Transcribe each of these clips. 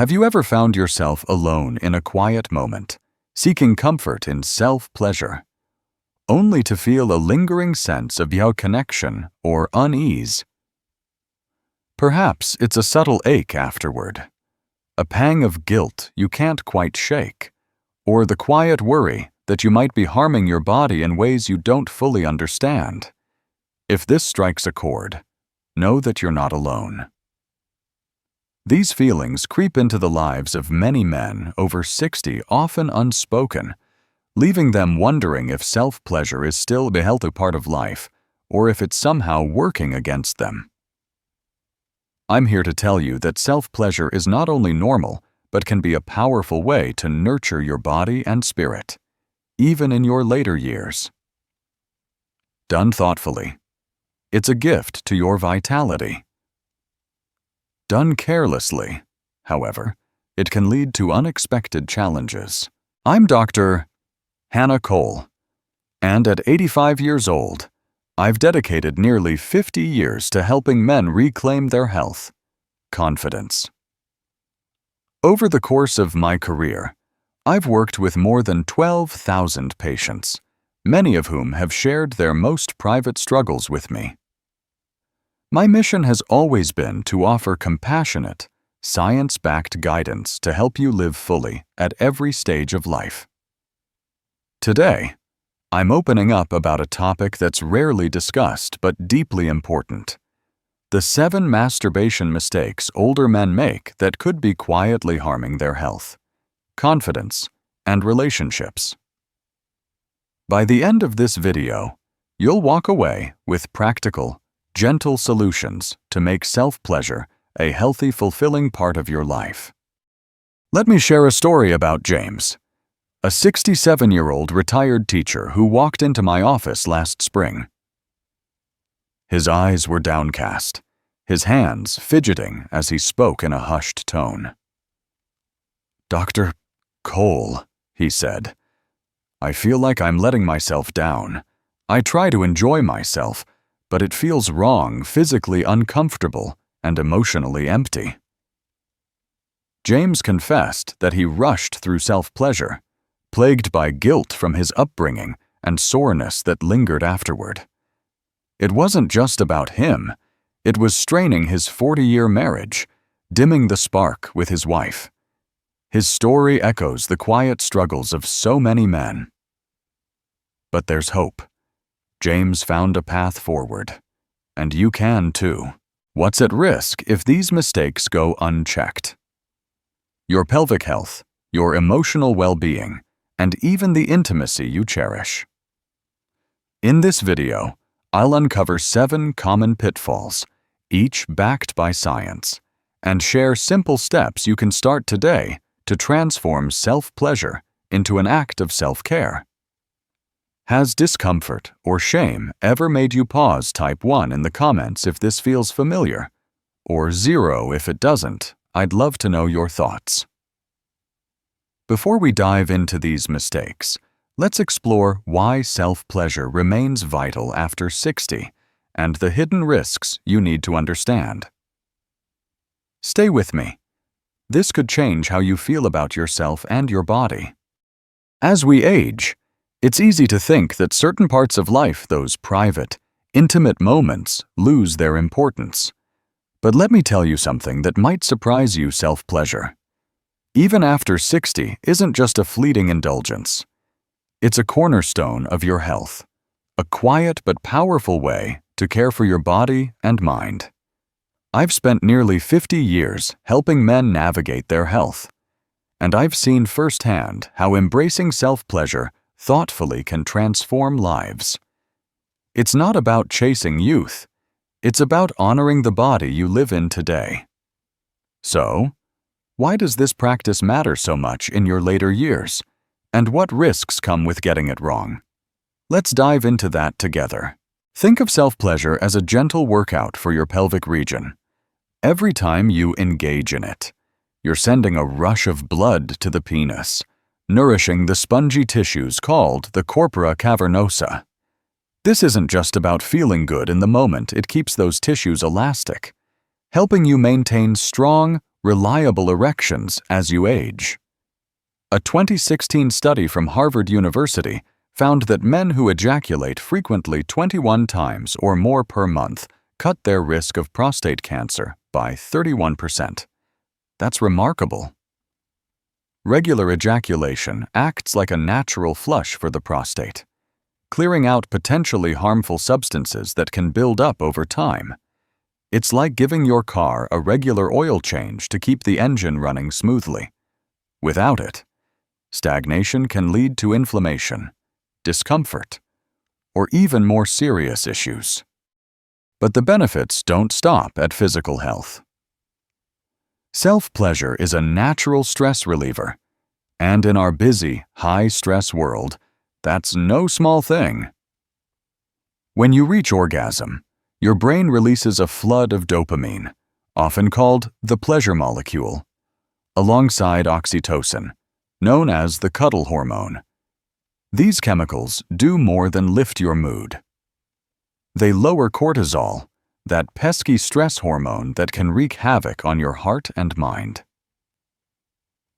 Have you ever found yourself alone in a quiet moment, seeking comfort in self-pleasure, only to feel a lingering sense of connection or unease? Perhaps it's a subtle ache afterward, a pang of guilt you can't quite shake, or the quiet worry that you might be harming your body in ways you don't fully understand. If this strikes a chord, know that you're not alone. These feelings creep into the lives of many men over 60, often unspoken, leaving them wondering if self-pleasure is still a healthy part of life or if it's somehow working against them. I'm here to tell you that self-pleasure is not only normal, but can be a powerful way to nurture your body and spirit, even in your later years. Done thoughtfully, it's a gift to your vitality. Done carelessly, however, it can lead to unexpected challenges. I'm Dr. Hannah Cole, and at 85 years old, I've dedicated nearly 50 years to helping men reclaim their health, confidence. Over the course of my career, I've worked with more than 12,000 patients, many of whom have shared their most private struggles with me. My mission has always been to offer compassionate, science-backed guidance to help you live fully at every stage of life. Today, I'm opening up about a topic that's rarely discussed but deeply important: the 7 masturbation mistakes older men make that could be quietly harming their health, confidence, and relationships. By the end of this video, you'll walk away with practical, gentle solutions to make self-pleasure a healthy, fulfilling part of your life. Let me share a story about James, a 67-year-old retired teacher who walked into my office last spring. His eyes were downcast, his hands fidgeting as he spoke in a hushed tone. "Dr. Cole," he said, "I feel like I'm letting myself down. I try to enjoy myself, but it feels wrong, physically uncomfortable, and emotionally empty." James confessed that he rushed through self-pleasure, plagued by guilt from his upbringing and soreness that lingered afterward. It wasn't just about him. It was straining his 40-year marriage, dimming the spark with his wife. His story echoes the quiet struggles of so many men. But there's hope. James found a path forward, and you can too. What's at risk if these mistakes go unchecked? Your pelvic health, your emotional well-being, and even the intimacy you cherish. In this video, I'll uncover 7 common pitfalls, each backed by science, and share simple steps you can start today to transform self-pleasure into an act of self-care. Has discomfort or shame ever made you pause? Type 1 in the comments if this feels familiar, or 0 if it doesn't. I'd love to know your thoughts. Before we dive into these mistakes, let's explore why self-pleasure remains vital after 60 and the hidden risks you need to understand. Stay with me. This could change how you feel about yourself and your body. As we age, it's easy to think that certain parts of life, those private, intimate moments, lose their importance. But let me tell you something that might surprise you: self-pleasure, even after 60, isn't just a fleeting indulgence. It's a cornerstone of your health, a quiet but powerful way to care for your body and mind. I've spent nearly 50 years helping men navigate their health, and I've seen firsthand how embracing self-pleasure thoughtfully can transform lives. It's not about chasing youth. It's about honoring the body you live in today. So, why does this practice matter so much in your later years? And what risks come with getting it wrong? Let's dive into that together. Think of self-pleasure as a gentle workout for your pelvic region. Every time you engage in it, you're sending a rush of blood to the penis, nourishing the spongy tissues called the corpora cavernosa. This isn't just about feeling good in the moment. It keeps those tissues elastic, helping you maintain strong, reliable erections as you age. A 2016 study from Harvard University found that men who ejaculate frequently 21 times or more per month cut their risk of prostate cancer by 31%. That's remarkable. Regular ejaculation acts like a natural flush for the prostate, clearing out potentially harmful substances that can build up over time. It's like giving your car a regular oil change to keep the engine running smoothly. Without it, stagnation can lead to inflammation, discomfort, or even more serious issues. But the benefits don't stop at physical health. Self-pleasure is a natural stress reliever, and in our busy, high-stress world, that's no small thing. When you reach orgasm, your brain releases a flood of dopamine, often called the pleasure molecule, alongside oxytocin, known as the cuddle hormone. These chemicals do more than lift your mood. They lower cortisol, that pesky stress hormone that can wreak havoc on your heart and mind.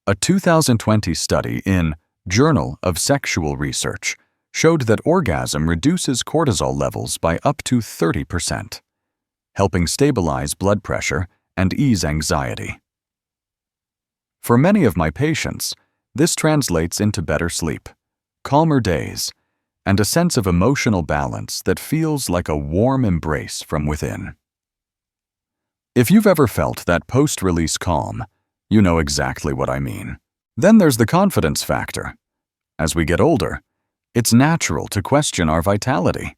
A 2020 study in Journal of Sexual Research showed that orgasm reduces cortisol levels by up to 30%, helping stabilize blood pressure and ease anxiety. For many of my patients, this translates into better sleep, calmer days, and a sense of emotional balance that feels like a warm embrace from within. If you've ever felt that post-release calm, you know exactly what I mean. Then there's the confidence factor. As we get older, it's natural to question our vitality,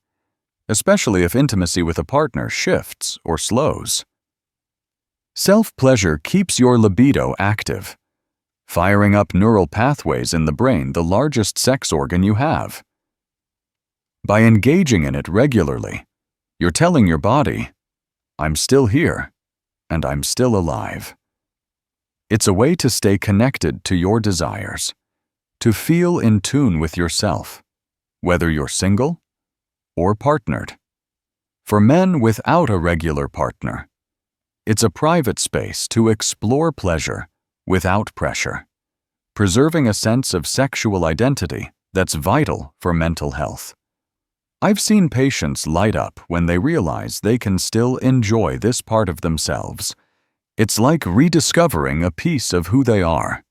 especially if intimacy with a partner shifts or slows. Self-pleasure keeps your libido active, firing up neural pathways in the brain, the largest sex organ you have. By engaging in it regularly, you're telling your body, "I'm still here, and I'm still alive." It's a way to stay connected to your desires, to feel in tune with yourself, whether you're single or partnered. For men without a regular partner, it's a private space to explore pleasure without pressure, preserving a sense of sexual identity that's vital for mental health. I've seen patients light up when they realize they can still enjoy this part of themselves. It's like rediscovering a piece of who they are.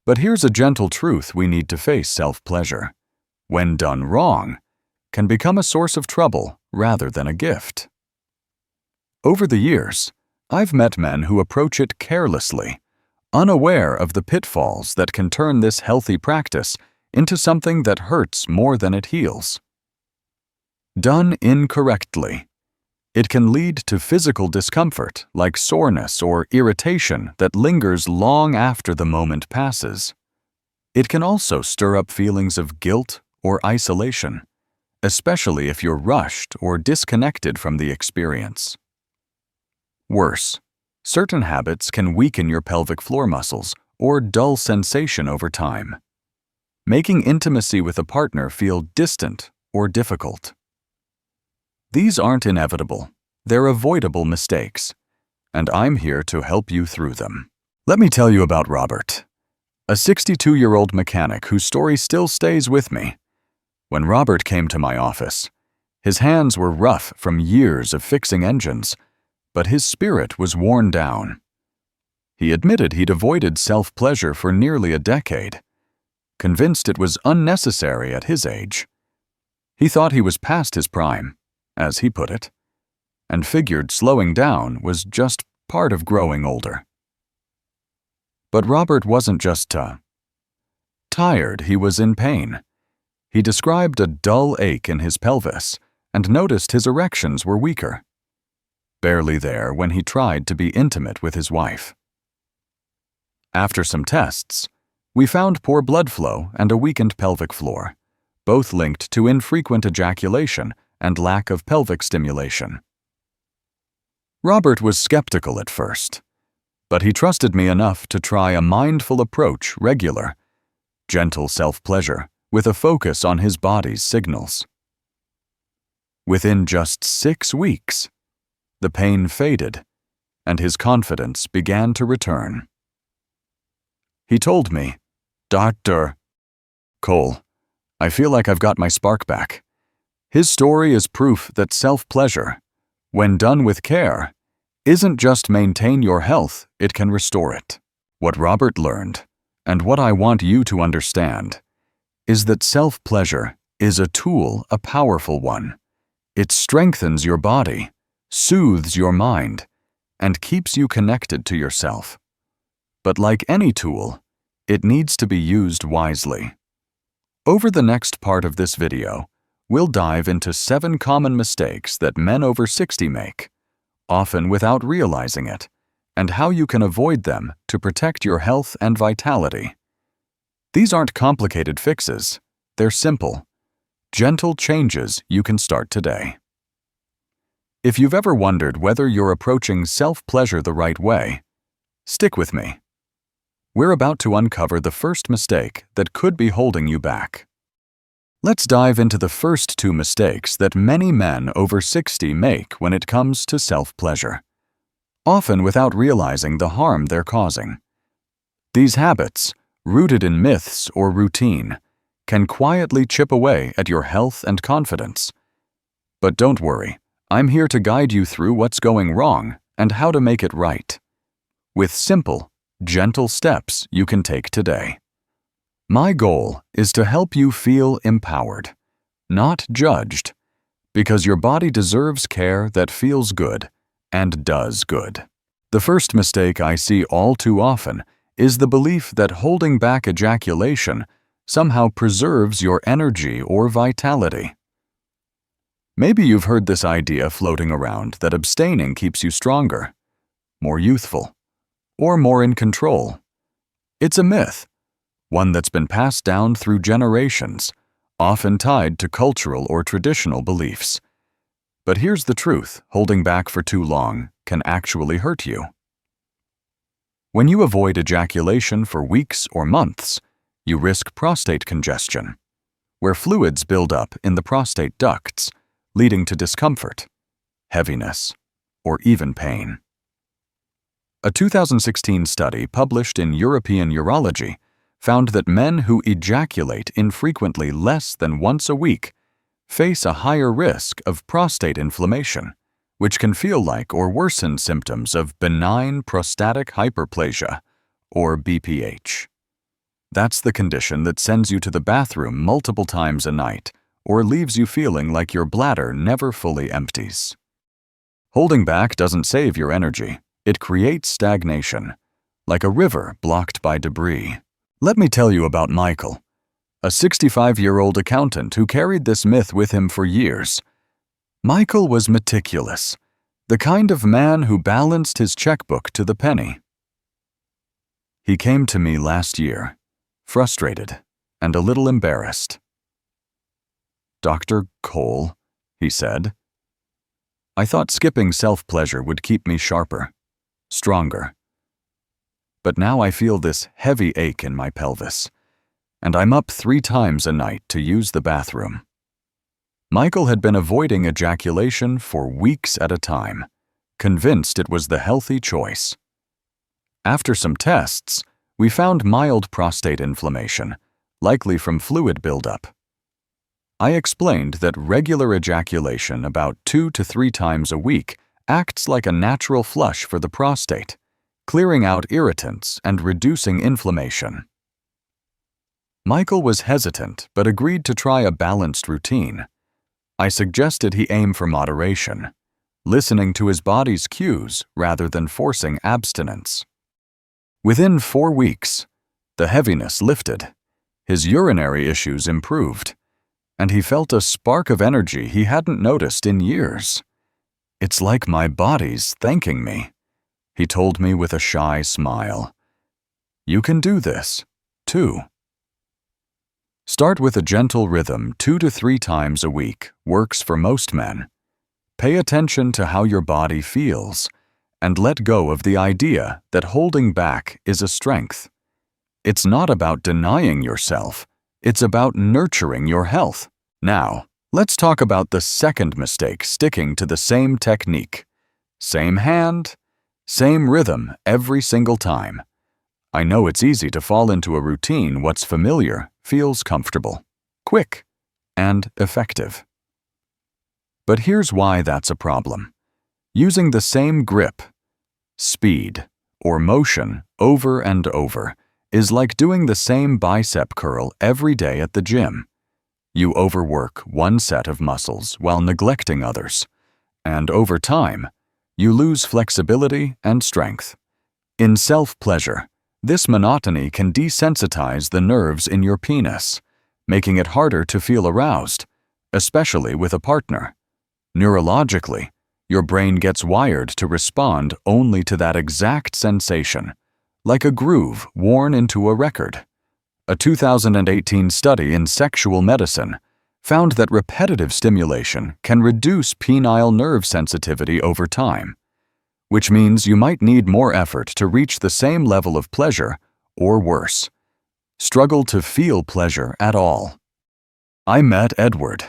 But here's a gentle truth we need to face: self-pleasure, when done wrong, can become a source of trouble rather than a gift. Over the years, I've met men who approach it carelessly, unaware of the pitfalls that can turn this healthy practice into something that hurts more than it heals. Done incorrectly, it can lead to physical discomfort like soreness or irritation that lingers long after the moment passes. It can also stir up feelings of guilt or isolation, especially if you're rushed or disconnected from the experience. Worse, certain habits can weaken your pelvic floor muscles or dull sensation over time, making intimacy with a partner feel distant or difficult. These aren't inevitable, they're avoidable mistakes, and I'm here to help you through them. Let me tell you about Robert, a 62-year-old mechanic whose story still stays with me. When Robert came to my office, his hands were rough from years of fixing engines, but his spirit was worn down. He admitted he'd avoided self-pleasure for nearly a decade, convinced it was unnecessary at his age. He thought he was past his prime, as he put it, and figured slowing down was just part of growing older. But Robert wasn't just tired, he was in pain. He described a dull ache in his pelvis and noticed his erections were weaker, barely there when he tried to be intimate with his wife. After some tests, we found poor blood flow and a weakened pelvic floor, both linked to infrequent ejaculation and lack of pelvic stimulation. Robert was skeptical at first, but he trusted me enough to try a mindful approach, regular, gentle self-pleasure with a focus on his body's signals. Within just 6 weeks, the pain faded and his confidence began to return. He told me, "Dr. Cole, I feel like I've got my spark back." His story is proof that self-pleasure, when done with care, isn't just maintain your health, it can restore it. What Robert learned, and what I want you to understand, is that self-pleasure is a tool, a powerful one. It strengthens your body, soothes your mind, and keeps you connected to yourself. But like any tool, it needs to be used wisely. Over the next part of this video, we'll dive into 7 common mistakes that men over 60 make, often without realizing it, and how you can avoid them to protect your health and vitality. These aren't complicated fixes, they're simple, gentle changes you can start today. If you've ever wondered whether you're approaching self-pleasure the right way, stick with me. We're about to uncover the first mistake that could be holding you back. Let's dive into the first 2 mistakes that many men over 60 make when it comes to self-pleasure, often without realizing the harm they're causing. These habits, rooted in myths or routine, can quietly chip away at your health and confidence. But don't worry, I'm here to guide you through what's going wrong and how to make it right, with simple, gentle steps you can take today. My goal is to help you feel empowered, not judged, because your body deserves care that feels good and does good. The first mistake I see all too often is the belief that holding back ejaculation somehow preserves your energy or vitality. Maybe you've heard this idea floating around that abstaining keeps you stronger, more youthful, or more in control. It's a myth, one that's been passed down through generations, often tied to cultural or traditional beliefs. But here's the truth: holding back for too long can actually hurt you. When you avoid ejaculation for weeks or months, you risk prostate congestion, where fluids build up in the prostate ducts, leading to discomfort, heaviness, or even pain. A 2016 study published in European Urology found that men who ejaculate infrequently less than once a week face a higher risk of prostate inflammation, which can feel like or worsen symptoms of benign prostatic hyperplasia, or BPH. That's the condition that sends you to the bathroom multiple times a night or leaves you feeling like your bladder never fully empties. Holding back doesn't save your energy, it creates stagnation, like a river blocked by debris. Let me tell you about Michael, a 65-year-old accountant who carried this myth with him for years. Michael was meticulous, the kind of man who balanced his checkbook to the penny. He came to me last year, frustrated and a little embarrassed. "Dr. Cole," he said, "I thought skipping self-pleasure would keep me sharper, stronger. But now I feel this heavy ache in my pelvis, and I'm up 3 times a night to use the bathroom." Michael had been avoiding ejaculation for weeks at a time, convinced it was the healthy choice. After some tests, we found mild prostate inflammation, likely from fluid buildup. I explained that regular ejaculation about 2 to 3 times a week acts like a natural flush for the prostate, clearing out irritants and reducing inflammation. Michael was hesitant but agreed to try a balanced routine. I suggested he aim for moderation, listening to his body's cues rather than forcing abstinence. Within 4 weeks, the heaviness lifted, his urinary issues improved, and he felt a spark of energy he hadn't noticed in years. "It's like my body's thanking me," he told me with a shy smile. "You can do this, too." Start with a gentle rhythm 2 to 3 times a week works for most men. Pay attention to how your body feels and let go of the idea that holding back is a strength. It's not about denying yourself, it's about nurturing your health. Now, let's talk about the second mistake: sticking to the same technique. Same hand, Same rhythm every single time. I know it's easy to fall into a routine. What's familiar feels comfortable, quick, and effective. But here's why that's a problem. Using the same grip, speed, or motion over and over is like doing the same bicep curl every day at the gym. You overwork one set of muscles while neglecting others, and over time, you lose flexibility and strength. In self-pleasure, this monotony can desensitize the nerves in your penis, making it harder to feel aroused, especially with a partner. Neurologically, your brain gets wired to respond only to that exact sensation, like a groove worn into a record. A 2018 study in sexual medicine found that repetitive stimulation can reduce penile nerve sensitivity over time, which means you might need more effort to reach the same level of pleasure, or worse, struggle to feel pleasure at all. I met Edward,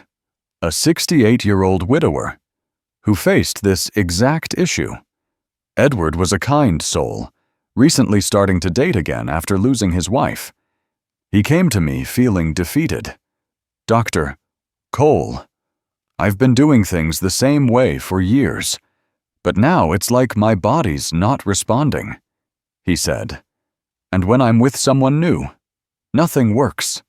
a 68-year-old widower, who faced this exact issue. Edward was a kind soul, recently starting to date again after losing his wife. He came to me feeling defeated. "Dr. Cole, I've been doing things the same way for years, but now it's like my body's not responding," he said. "And when I'm with someone new, nothing works."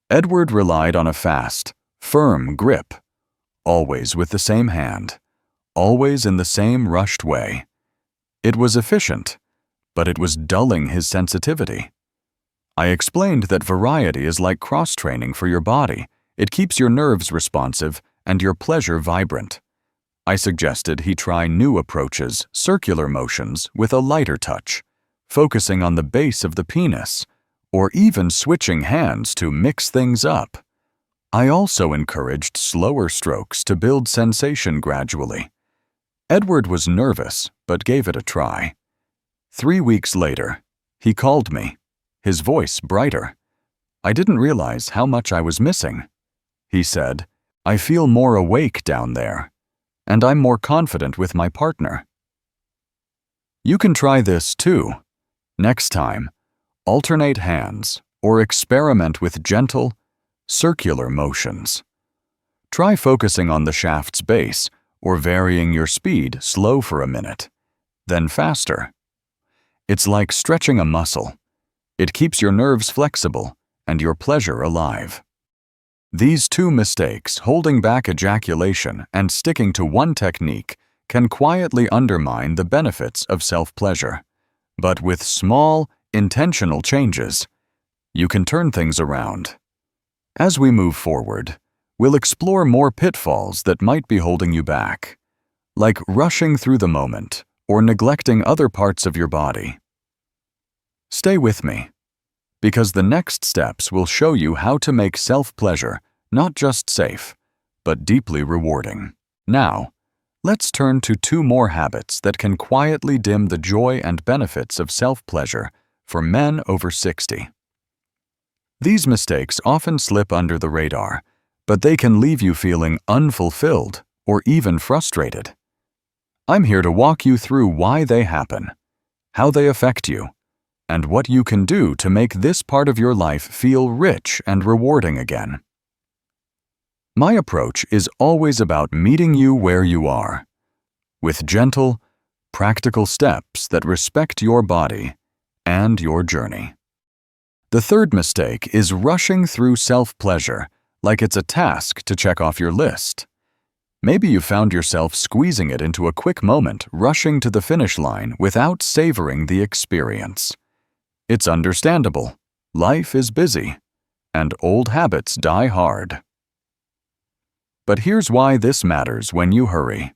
Edward relied on a fast, firm grip, always with the same hand, always in the same rushed way. It was efficient, but it was dulling his sensitivity. I explained that variety is like cross-training for your body. It keeps your nerves responsive and your pleasure vibrant. I suggested he try new approaches, circular motions with a lighter touch, focusing on the base of the penis, or even switching hands to mix things up. I also encouraged slower strokes to build sensation gradually. Edward was nervous, but gave it a try. 3 weeks later, he called me, his voice brighter. "I didn't realize how much I was missing," he said. "I feel more awake down there, and I'm more confident with my partner." You can try this too. Next time, alternate hands or experiment with gentle, circular motions. Try focusing on the shaft's base or varying your speed slow for a minute, then faster. It's like stretching a muscle. It keeps your nerves flexible and your pleasure alive. These two mistakes, holding back ejaculation and sticking to one technique, can quietly undermine the benefits of self-pleasure. But with small, intentional changes, you can turn things around. As we move forward, we'll explore more pitfalls that might be holding you back, like rushing through the moment or neglecting other parts of your body. Stay with me, because the next steps will show you how to make self-pleasure not just safe, but deeply rewarding. Now, let's turn to 2 more habits that can quietly dim the joy and benefits of self-pleasure for men over 60. These mistakes often slip under the radar, but they can leave you feeling unfulfilled or even frustrated. I'm here to walk you through why they happen, how they affect you, and what you can do to make this part of your life feel rich and rewarding again. My approach is always about meeting you where you are, with gentle, practical steps that respect your body and your journey. The third mistake is rushing through self-pleasure like it's a task to check off your list. Maybe you found yourself squeezing it into a quick moment, rushing to the finish line without savoring the experience. It's understandable. Life is busy, and old habits die hard. But here's why this matters when you hurry.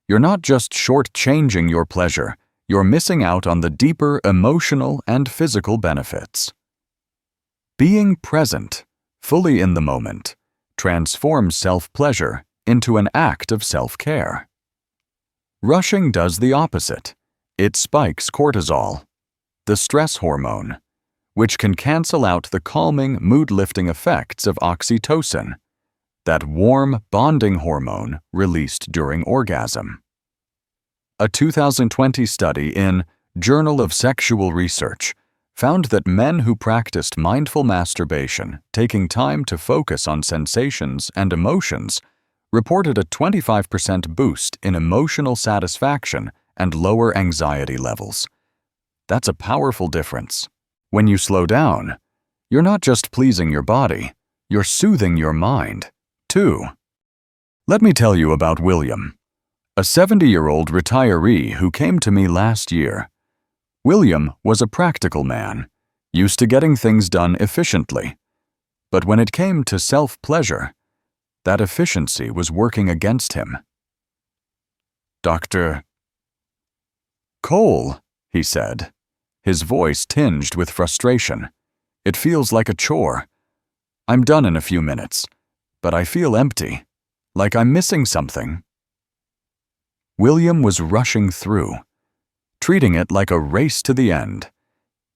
You're not just short-changing your pleasure, you're missing out on the deeper emotional and physical benefits. Being present, fully in the moment, transforms self-pleasure into an act of self-care. Rushing does the opposite. It spikes cortisol, the stress hormone, which can cancel out the calming, mood-lifting effects of oxytocin, that warm, bonding hormone released during orgasm. A 2020 study in Journal of Sexual Research found that men who practiced mindful masturbation, taking time to focus on sensations and emotions, reported a 25% boost in emotional satisfaction and lower anxiety levels. That's a powerful difference. When you slow down, you're not just pleasing your body, you're soothing your mind, too. Let me tell you about William, a 70-year-old retiree who came to me last year. William was a practical man, used to getting things done efficiently. But when it came to self-pleasure, that efficiency was working against him. "Dr. Cole," he said, his voice tinged with frustration. "It feels like a chore. I'm done in a few minutes, but I feel empty, like I'm missing something." William was rushing through, treating it like a race to the end.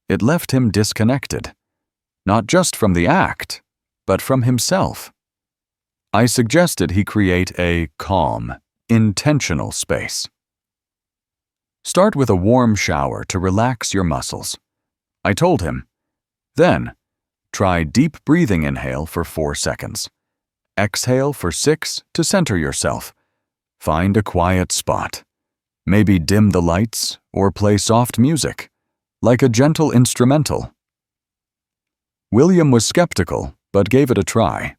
It left him disconnected, not just from the act, but from himself. I suggested he create a calm, intentional space. Start with a warm shower to relax your muscles, I told him. Then, try deep breathing inhale for 4 seconds. Exhale for 6 to center yourself. Find a quiet spot. Maybe dim the lights or play soft music, like a gentle instrumental. William was skeptical, but gave it a try.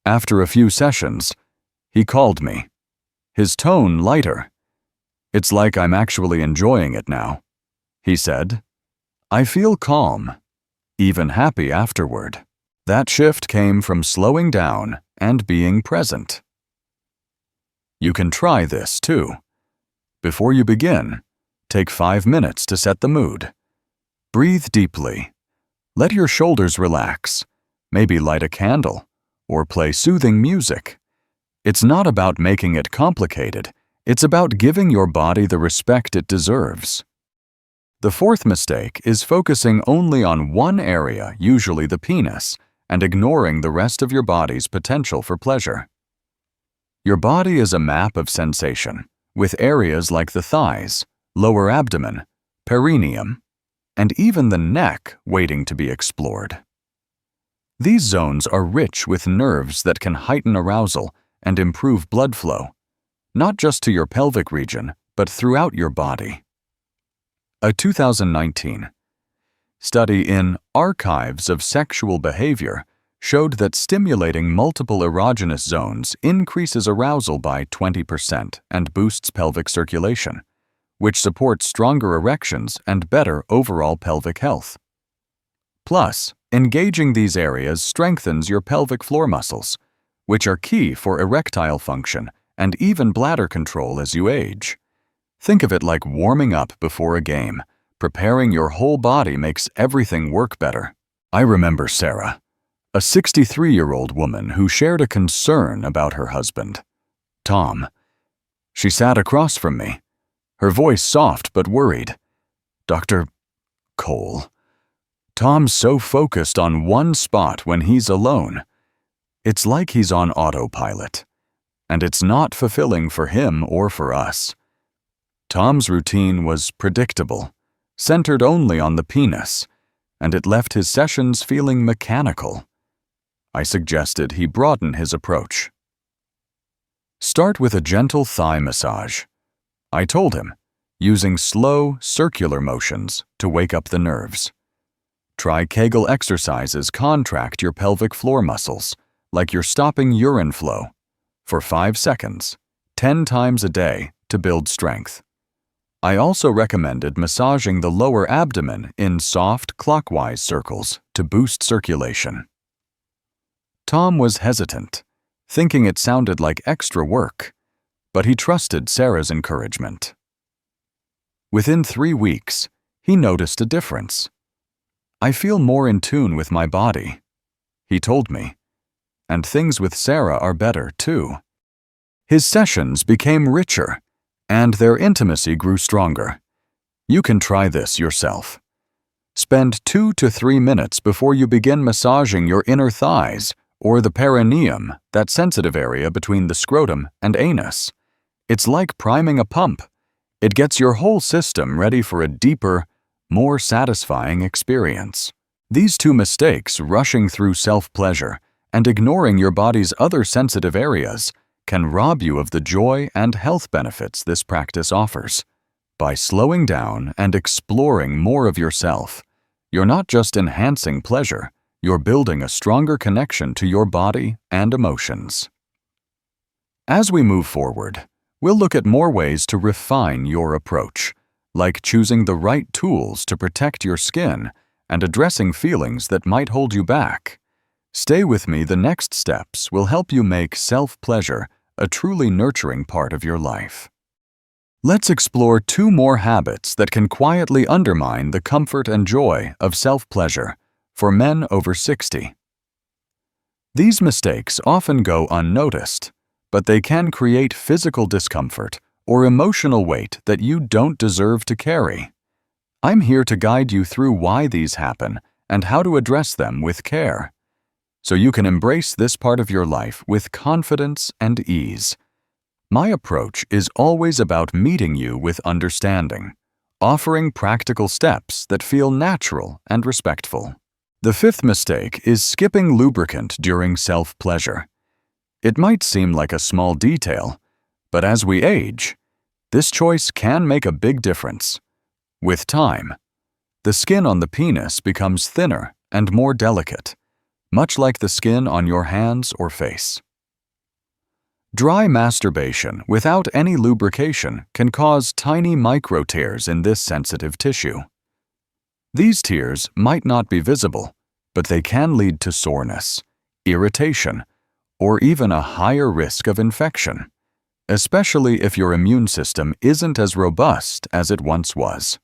After a few sessions, he called me, his tone lighter. "It's like I'm actually enjoying it now," he said. "I feel calm, even happy afterward." That shift came from slowing down and being present. You can try this too. Before you begin, take 5 minutes to set the mood. Breathe deeply. Let your shoulders relax. Maybe light a candle or play soothing music. It's not about making it complicated. It's about giving your body the respect it deserves. The fourth mistake is focusing only on one area, usually the penis, and ignoring the rest of your body's potential for pleasure. Your body is a map of sensation, with areas like the thighs, lower abdomen, perineum, and even the neck waiting to be explored. These zones are rich with nerves that can heighten arousal and improve blood flow, not just to your pelvic region, but throughout your body. A 2019 study in Archives of Sexual Behavior showed that stimulating multiple erogenous zones increases arousal by 20% and boosts pelvic circulation, which supports stronger erections and better overall pelvic health. Plus, engaging these areas strengthens your pelvic floor muscles, which are key for erectile function and even bladder control as you age. Think of it like warming up before a game. Preparing your whole body makes everything work better. I remember Sarah, a 63-year-old woman who shared a concern about her husband, Tom. She sat across from me, her voice soft but worried. "Dr. Cole, Tom's so focused on one spot when he's alone. It's like he's on autopilot, and it's not fulfilling for him or for us. Tom's routine was predictable, centered only on the penis, and it left his sessions feeling mechanical." I suggested he broaden his approach. Start with a gentle thigh massage, I told him, using slow, circular motions to wake up the nerves. Try Kegel exercises contract your pelvic floor muscles, like you're stopping urine flow, for 5 seconds, 10 times a day to build strength. I also recommended massaging the lower abdomen in soft, clockwise circles to boost circulation. Tom was hesitant, thinking it sounded like extra work, but he trusted Sarah's encouragement. Within 3 weeks, he noticed a difference. "I feel more in tune with my body," he told me, "and things with Sarah are better too." His sessions became richer, and their intimacy grew stronger. You can try this yourself. Spend 2 to 3 minutes before you begin massaging your inner thighs or the perineum, that sensitive area between the scrotum and anus. It's like priming a pump. It gets your whole system ready for a deeper, more satisfying experience. These two mistakes, rushing through self-pleasure and ignoring your body's other sensitive areas, can rob you of the joy and health benefits this practice offers. By slowing down and exploring more of yourself, you're not just enhancing pleasure, you're building a stronger connection to your body and emotions. As we move forward, we'll look at more ways to refine your approach, like choosing the right tools to protect your skin and addressing feelings that might hold you back. Stay with me. The next steps will help you make self-pleasure a truly nurturing part of your life. Let's explore 2 more habits that can quietly undermine the comfort and joy of self-pleasure for men over 60. These mistakes often go unnoticed, but they can create physical discomfort or emotional weight that you don't deserve to carry. I'm here to guide you through why these happen and how to address them with care, so you can embrace this part of your life with confidence and ease. My approach is always about meeting you with understanding, offering practical steps that feel natural and respectful. The 5th mistake is skipping lubricant during self-pleasure. It might seem like a small detail, but as we age, this choice can make a big difference. With time, the skin on the penis becomes thinner and more delicate, much like the skin on your hands or face. Dry masturbation without any lubrication can cause tiny micro tears in this sensitive tissue. These tears might not be visible, but they can lead to soreness, irritation, or even a higher risk of infection, especially if your immune system isn't as robust as it once was.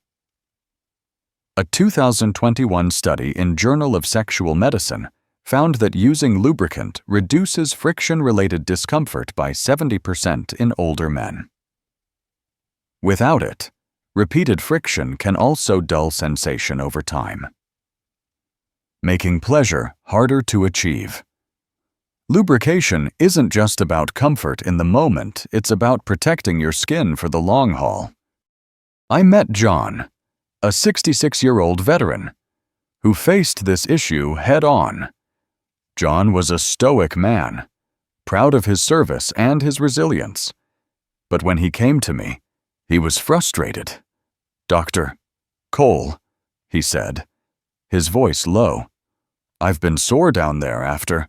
A 2021 study in Journal of Sexual Medicine found that using lubricant reduces friction-related discomfort by 70% in older men. Without it, repeated friction can also dull sensation over time, making pleasure harder to achieve. Lubrication isn't just about comfort in the moment, it's about protecting your skin for the long haul. I met John, a 66-year-old veteran, who faced this issue head-on. John was a stoic man, proud of his service and his resilience. But when he came to me, he was frustrated. "Dr. Cole," he said, his voice low, "I've been sore down there after,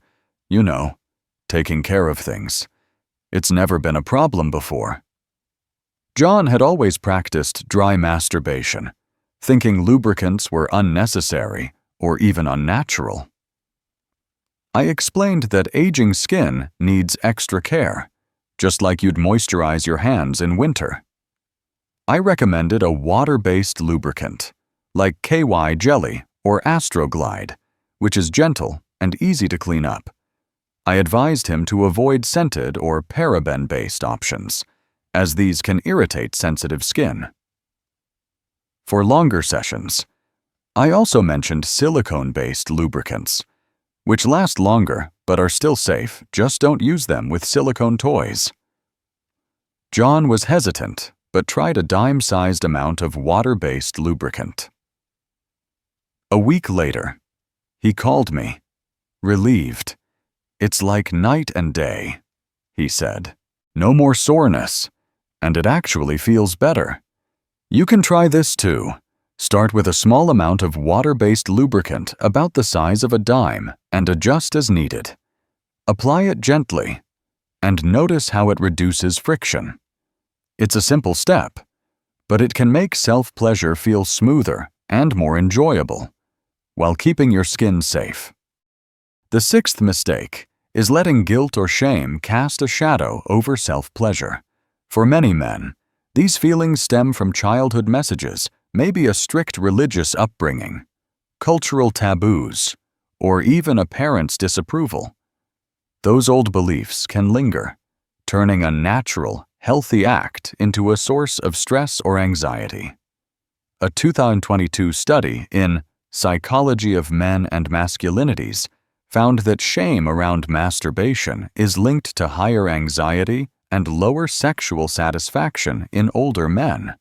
taking care of things. It's never been a problem before." John had always practiced dry masturbation, thinking lubricants were unnecessary or even unnatural. I explained that aging skin needs extra care, just like you'd moisturize your hands in winter. I recommended a water-based lubricant, like KY Jelly or Astroglide, which is gentle and easy to clean up. I advised him to avoid scented or paraben-based options, as these can irritate sensitive skin. For longer sessions, I also mentioned silicone-based lubricants, which last longer but are still safe. Just don't use them with silicone toys. John was hesitant, but tried a dime-sized amount of water-based lubricant. A week later, he called me, relieved. "It's like night and day," he said. "No more soreness, and it actually feels better." You can try this too. Start with a small amount of water-based lubricant about the size of a dime and adjust as needed. Apply it gently, and notice how it reduces friction. It's a simple step, but it can make self-pleasure feel smoother and more enjoyable, while keeping your skin safe. The 6th mistake is letting guilt or shame cast a shadow over self-pleasure. For many men, these feelings stem from childhood messages, maybe a strict religious upbringing, cultural taboos, or even a parent's disapproval. Those old beliefs can linger, turning a natural, healthy act into a source of stress or anxiety. A 2022 study in Psychology of Men and Masculinities found that shame around masturbation is linked to higher anxiety and lower sexual satisfaction in older men.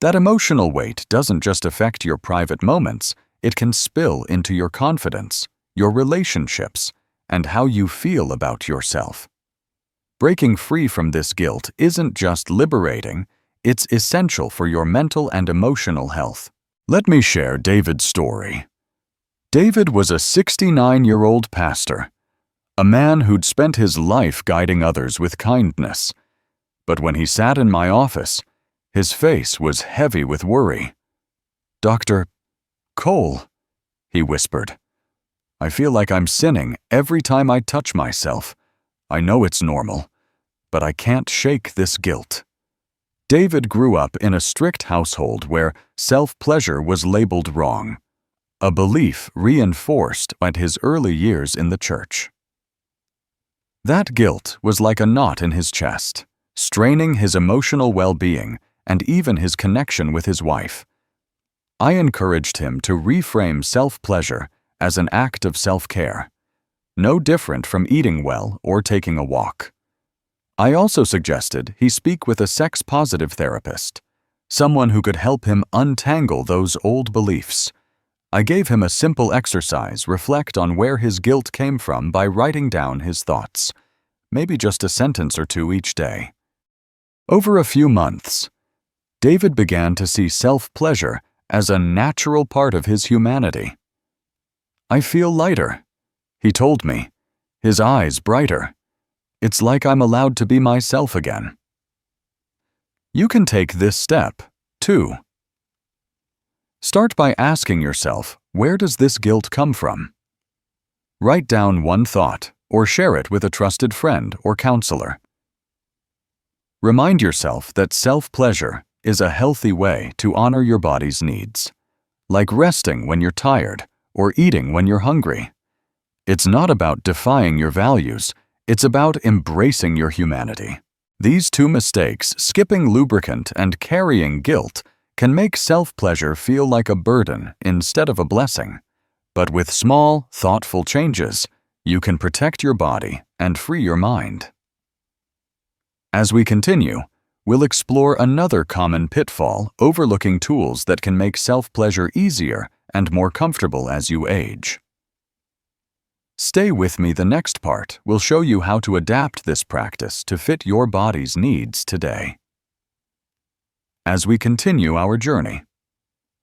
That emotional weight doesn't just affect your private moments, it can spill into your confidence, your relationships, and how you feel about yourself. Breaking free from this guilt isn't just liberating, it's essential for your mental and emotional health. Let me share David's story. David was a 69-year-old pastor, a man who'd spent his life guiding others with kindness. But when he sat in my office, his face was heavy with worry. "Dr. Cole," he whispered, "I feel like I'm sinning every time I touch myself. I know it's normal, but I can't shake this guilt." David grew up in a strict household where self-pleasure was labeled wrong, a belief reinforced by his early years in the church. That guilt was like a knot in his chest, straining his emotional well-being and even his connection with his wife. I encouraged him to reframe self-pleasure as an act of self-care, no different from eating well or taking a walk. I also suggested he speak with a sex-positive therapist, someone who could help him untangle those old beliefs. I gave him a simple exercise: reflect on where his guilt came from by writing down his thoughts, maybe just a sentence or two each day. Over a few months, David began to see self-pleasure as a natural part of his humanity. "I feel lighter," he told me, his eyes brighter. "It's like I'm allowed to be myself again." You can take this step, too. Start by asking yourself, where does this guilt come from? Write down one thought or share it with a trusted friend or counselor. Remind yourself that self-pleasure is a healthy way to honor your body's needs, like resting when you're tired or eating when you're hungry. It's not about defying your values, it's about embracing your humanity. These two mistakes, skipping lubricant and carrying guilt, can make self-pleasure feel like a burden instead of a blessing. But with small, thoughtful changes, you can protect your body and free your mind. As we continue, we'll explore another common pitfall, overlooking tools that can make self-pleasure easier and more comfortable as you age. Stay with me. The next part will show you how to adapt this practice to fit your body's needs today. As we continue our journey,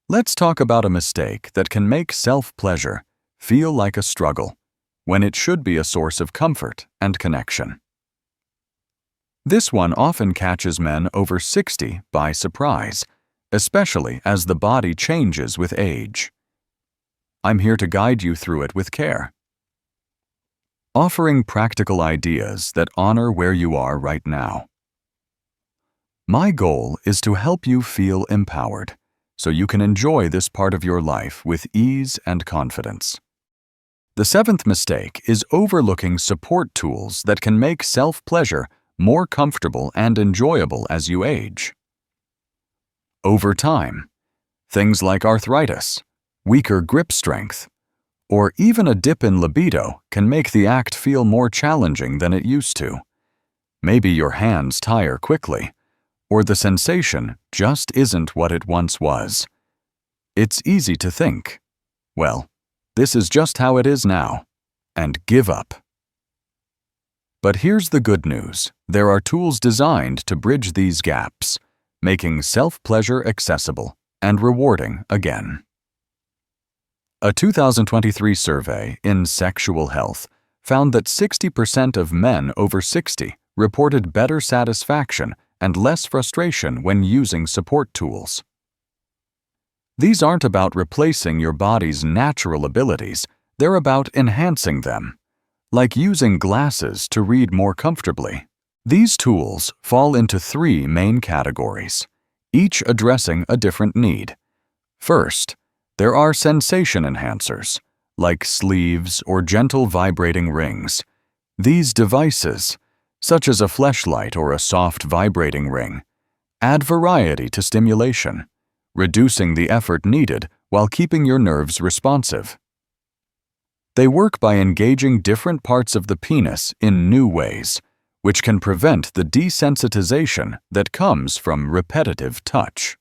let's talk about a mistake that can make self-pleasure feel like a struggle when it should be a source of comfort and connection. This one often catches men over 60 by surprise, especially as the body changes with age. I'm here to guide you through it with care, offering practical ideas that honor where you are right now. My goal is to help you feel empowered so you can enjoy this part of your life with ease and confidence. The seventh mistake is overlooking support tools that can make self-pleasure more comfortable and enjoyable as you age. Over time, things like arthritis, weaker grip strength, or even a dip in libido can make the act feel more challenging than it used to. Maybe your hands tire quickly, or the sensation just isn't what it once was. It's easy to think, well, this is just how it is now, and give up. But here's the good news. There are tools designed to bridge these gaps, making self-pleasure accessible and rewarding again. A 2023 survey in Sexual Health found that 60% of men over 60 reported better satisfaction and less frustration when using support tools. These aren't about replacing your body's natural abilities, they're about enhancing them, like using glasses to read more comfortably. These tools fall into three main categories, each addressing a different need. First, there are sensation enhancers, like sleeves or gentle vibrating rings. These devices, such as a fleshlight or a soft vibrating ring, add variety to stimulation, reducing the effort needed while keeping your nerves responsive. They work by engaging different parts of the penis in new ways, which can prevent the desensitization that comes from repetitive touch.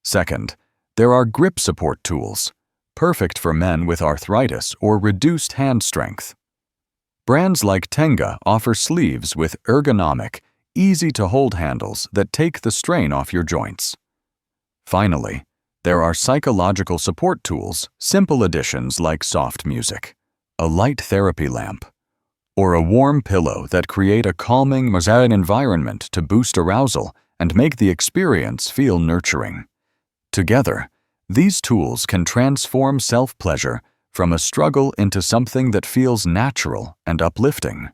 Second, there are grip support tools, perfect for men with arthritis or reduced hand strength. Brands like Tenga offer sleeves with ergonomic, easy-to-hold handles that take the strain off your joints. Finally, there are psychological support tools, simple additions like soft music, a light therapy lamp, or a warm pillow that create a calming massage environment to boost arousal and make the experience feel nurturing. Together, these tools can transform self-pleasure from a struggle into something that feels natural and uplifting.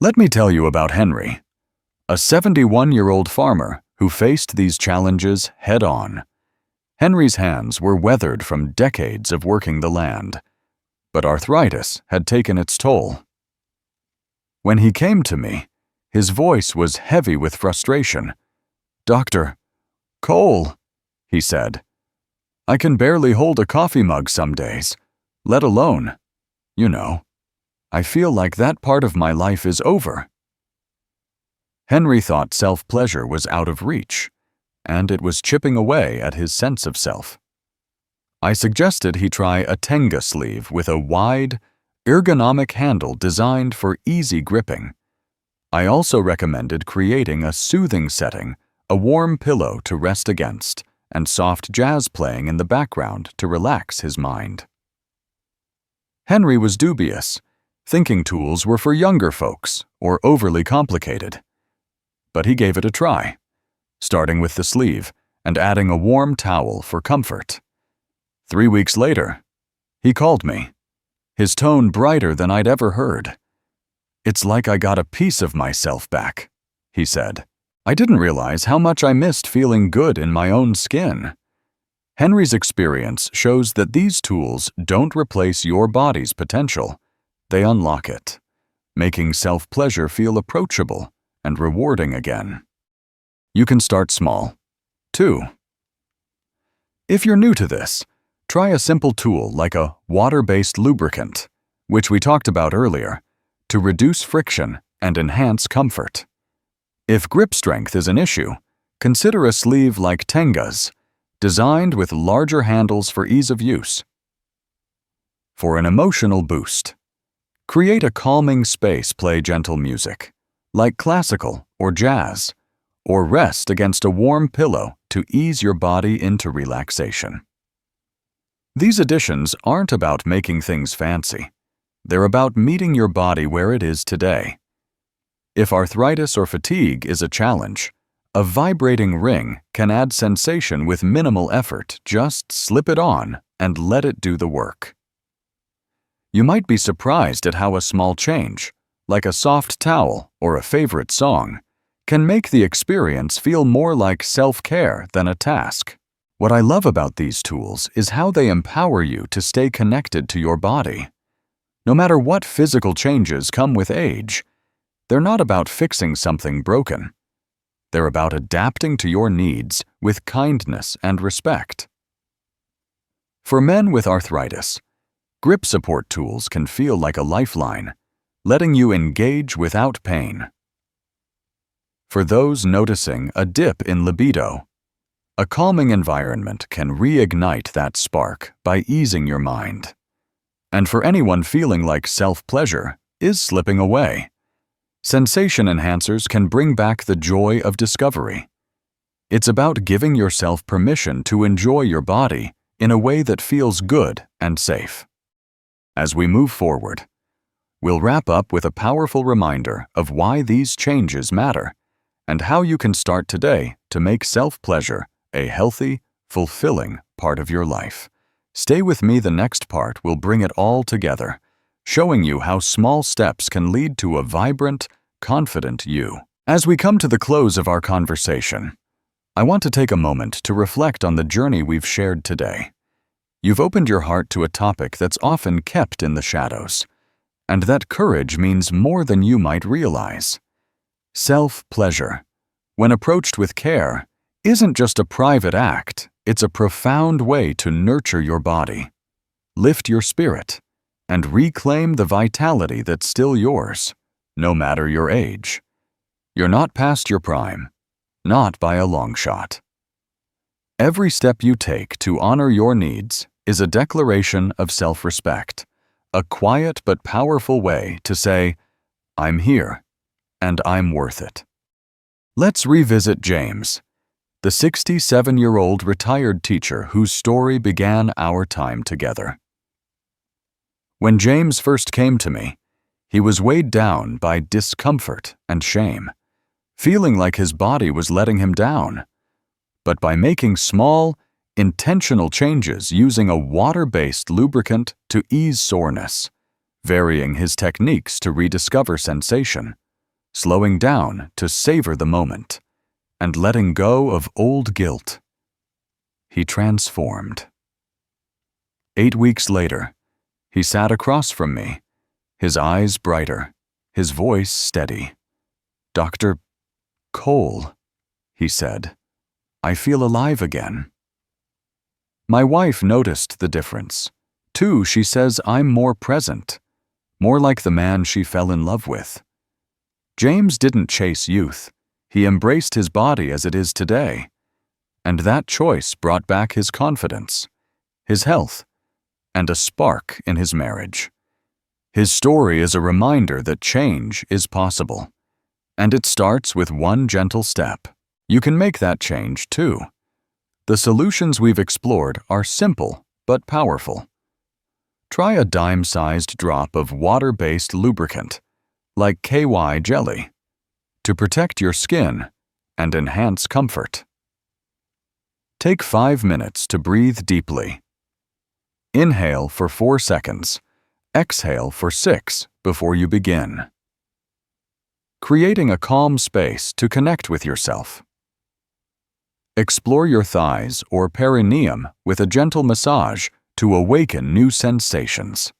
Let me tell you about Henry, a 71-year-old farmer who faced these challenges head-on. Henry's hands were weathered from decades of working the land, but arthritis had taken its toll. When he came to me, his voice was heavy with frustration. "Dr. Cole," he said, "I can barely hold a coffee mug some days, let alone, I feel like that part of my life is over." Henry thought self-pleasure was out of reach, and it was chipping away at his sense of self. I suggested he try a Tenga sleeve with a wide, ergonomic handle designed for easy gripping. I also recommended creating a soothing setting, a warm pillow to rest against, and soft jazz playing in the background to relax his mind. Henry was dubious, thinking tools were for younger folks or overly complicated. But he gave it a try, starting with the sleeve and adding a warm towel for comfort. 3 weeks later, he called me, his tone brighter than I'd ever heard. "It's like I got a piece of myself back," he said. "I didn't realize how much I missed feeling good in my own skin." Henry's experience shows that these tools don't replace your body's potential. They unlock it, making self-pleasure feel approachable and rewarding again. You can start small, too. If you're new to this, try a simple tool like a water-based lubricant, which we talked about earlier, to reduce friction and enhance comfort. If grip strength is an issue, consider a sleeve like Tenga's, designed with larger handles for ease of use. For an emotional boost, create a calming space, play gentle music, like classical or jazz, or rest against a warm pillow to ease your body into relaxation. These additions aren't about making things fancy. They're about meeting your body where it is today. If arthritis or fatigue is a challenge, a vibrating ring can add sensation with minimal effort. Just slip it on and let it do the work. You might be surprised at how a small change, like a soft towel or a favorite song, can make the experience feel more like self-care than a task. What I love about these tools is how they empower you to stay connected to your body. No matter what physical changes come with age, they're not about fixing something broken. They're about adapting to your needs with kindness and respect. For men with arthritis, grip support tools can feel like a lifeline, letting you engage without pain. For those noticing a dip in libido, a calming environment can reignite that spark by easing your mind. And for anyone feeling like self-pleasure is slipping away, sensation enhancers can bring back the joy of discovery. It's about giving yourself permission to enjoy your body in a way that feels good and safe. As we move forward, we'll wrap up with a powerful reminder of why these changes matter and how you can start today to make self-pleasure a healthy, fulfilling part of your life. Stay with me, the next part will bring it all together, showing you how small steps can lead to a vibrant, confident you. As we come to the close of our conversation, I want to take a moment to reflect on the journey we've shared today. You've opened your heart to a topic that's often kept in the shadows, and that courage means more than you might realize. Self-pleasure, when approached with care, isn't just a private act, it's a profound way to nurture your body, lift your spirit, and reclaim the vitality that's still yours. no matter your age. You're not past your prime, not by a long shot. Every step you take to honor your needs is a declaration of self-respect, a quiet but powerful way to say, I'm here, and I'm worth it. Let's revisit James, the 67-year-old retired teacher whose story began our time together. When James first came to me, he was weighed down by discomfort and shame, feeling like his body was letting him down. But by making small, intentional changes using a water-based lubricant to ease soreness, varying his techniques to rediscover sensation, slowing down to savor the moment, and letting go of old guilt, he transformed. 8 weeks later, he sat across from me, his eyes brighter, his voice steady. "Dr. Cole," he said, "I feel alive again." My wife noticed the difference. Too, she says I'm more present, more like the man she fell in love with. James didn't chase youth. He embraced his body as it is today. And that choice brought back his confidence, his health, and a spark in his marriage. His story is a reminder that change is possible. And it starts with one gentle step. You can make that change too. The solutions we've explored are simple but powerful. Try a dime-sized drop of water-based lubricant, like KY jelly, to protect your skin and enhance comfort. Take 5 minutes to breathe deeply. Inhale for 4 seconds. Exhale for 6 before you begin. Creating a calm space to connect with yourself. Explore your thighs or perineum with a gentle massage to awaken new sensations.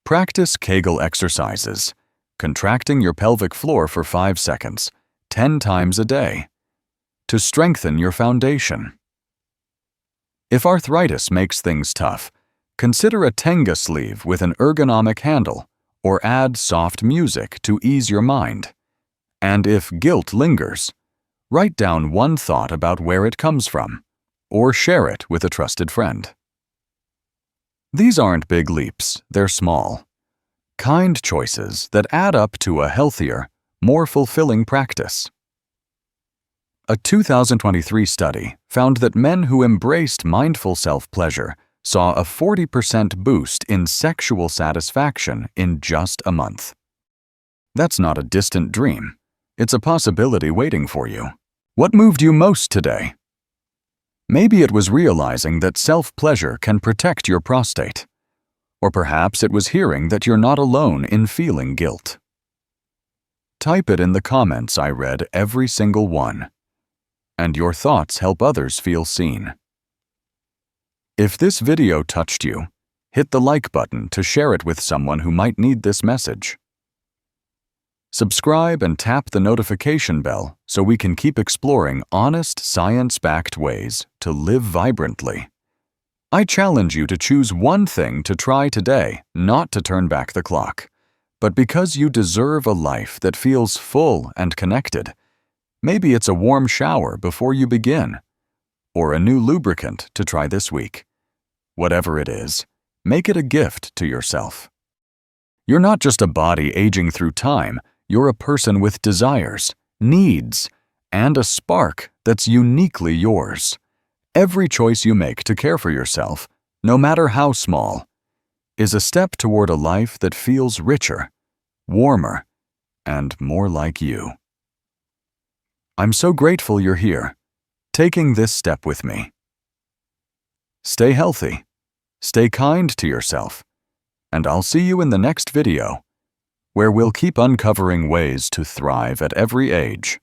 Practice Kegel exercises, contracting your pelvic floor for 5 seconds, 10 times a day, to strengthen your foundation. If arthritis makes things tough, consider a Tenga sleeve with an ergonomic handle, or add soft music to ease your mind. And if guilt lingers, write down one thought about where it comes from, or share it with a trusted friend. These aren't big leaps, they're small, kind choices that add up to a healthier, more fulfilling practice. A 2023 study found that men who embraced mindful self-pleasure saw a 40% boost in sexual satisfaction in just a month. That's not a distant dream. It's a possibility waiting for you. What moved you most today? Maybe it was realizing that self-pleasure can protect your prostate. Or perhaps it was hearing that you're not alone in feeling guilt. Type it in the comments. I read every single one. And your thoughts help others feel seen. If this video touched you, hit the like button to share it with someone who might need this message. Subscribe and tap the notification bell so we can keep exploring honest, science-backed ways to live vibrantly. I challenge you to choose one thing to try today, not to turn back the clock, but because you deserve a life that feels full and connected. Maybe it's a warm shower before you begin, or a new lubricant to try this week. Whatever it is, make it a gift to yourself. You're not just a body aging through time, you're a person with desires, needs, and a spark that's uniquely yours. Every choice you make to care for yourself, no matter how small, is a step toward a life that feels richer, warmer, and more like you. I'm so grateful you're here, taking this step with me. Stay healthy, stay kind to yourself, and I'll see you in the next video, where we'll keep uncovering ways to thrive at every age.